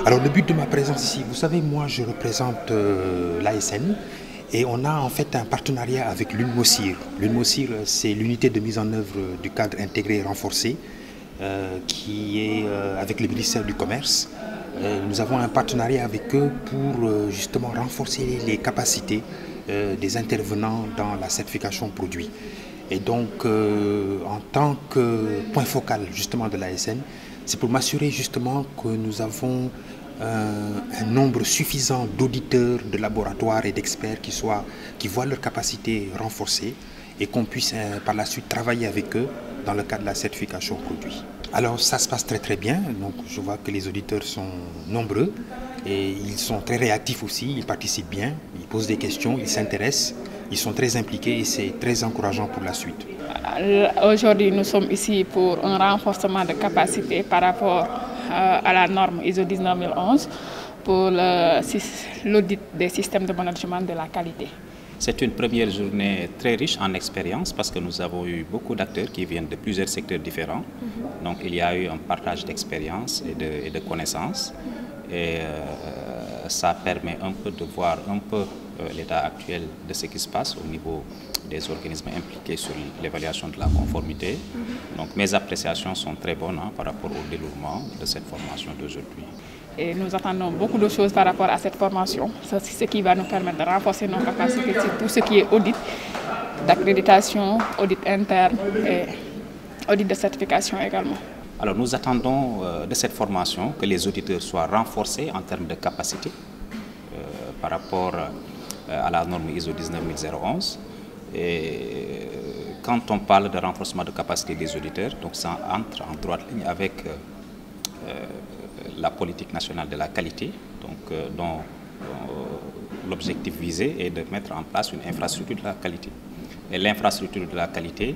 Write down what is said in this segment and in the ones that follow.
Alors le but de ma présence ici, vous savez, moi je représente l'ASN et on a en fait un partenariat avec l'UNMOSIR. L'UNMOSIR, c'est l'unité de mise en œuvre du cadre intégré et renforcé qui est avec le ministère du Commerce. Nous avons un partenariat avec eux pour justement renforcer les capacités des intervenants dans la certification produit. Et donc, en tant que point focal justement de l'ASN, c'est pour m'assurer justement que nous avons un nombre suffisant d'auditeurs, de laboratoires et d'experts qui voient leurs capacités renforcées et qu'on puisse par la suite travailler avec eux dans le cadre de la certification produit. Alors ça se passe très très bien, donc je vois que les auditeurs sont nombreux et ils sont très réactifs aussi, ils participent bien, ils posent des questions, ils s'intéressent, ils sont très impliqués et c'est très encourageant pour la suite. Aujourd'hui, nous sommes ici pour un renforcement de capacité par rapport à la norme ISO 19011 pour l'audit des systèmes de management de la qualité. C'est une première journée très riche en expérience parce que nous avons eu beaucoup d'acteurs qui viennent de plusieurs secteurs différents. Donc il y a eu un partage d'expérience et de connaissances et ça permet un peu de voir un peu l'état actuel de ce qui se passe au niveau des organismes impliqués sur l'évaluation de la conformité. Donc mes appréciations sont très bonnes par rapport au déroulement de cette formation d'aujourd'hui. Et nous attendons beaucoup de choses par rapport à cette formation. C'est ce qui va nous permettre de renforcer nos capacités sur tout ce qui est audit, d'accréditation, audit interne et audit de certification également. Alors nous attendons de cette formation que les auditeurs soient renforcés en termes de capacité par rapport à la norme ISO 19011. Et quand on parle de renforcement de capacité des auditeurs, donc ça entre en droite ligne avec la politique nationale de la qualité, donc, dont l'objectif visé est de mettre en place une infrastructure de la qualité. Et l'infrastructure de la qualité,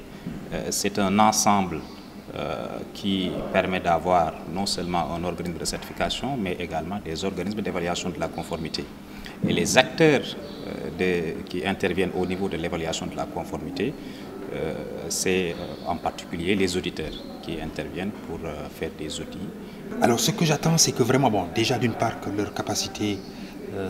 c'est un ensemble qui permet d'avoir non seulement un organisme de certification, mais également des organismes d'évaluation de la conformité. Et les acteurs qui interviennent au niveau de l'évaluation de la conformité, c'est en particulier les auditeurs qui interviennent pour faire des audits. Alors ce que j'attends, c'est que vraiment, déjà d'une part que leur capacité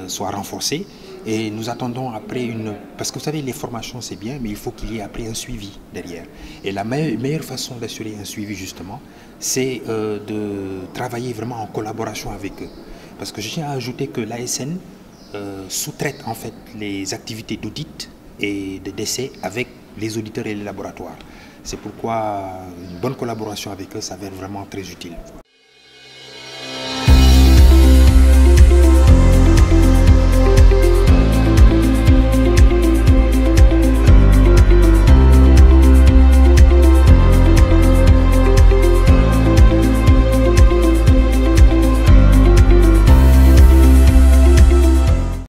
soit renforcée et nous attendons après parce que vous savez, les formations c'est bien, mais il faut qu'il y ait après un suivi derrière. Et la meilleure façon d'assurer un suivi justement, c'est de travailler vraiment en collaboration avec eux. Parce que je tiens à ajouter que l'ASN sous-traite en fait les activités d'audit et de décès avec les auditeurs et les laboratoires. C'est pourquoi une bonne collaboration avec eux s'avère vraiment très utile.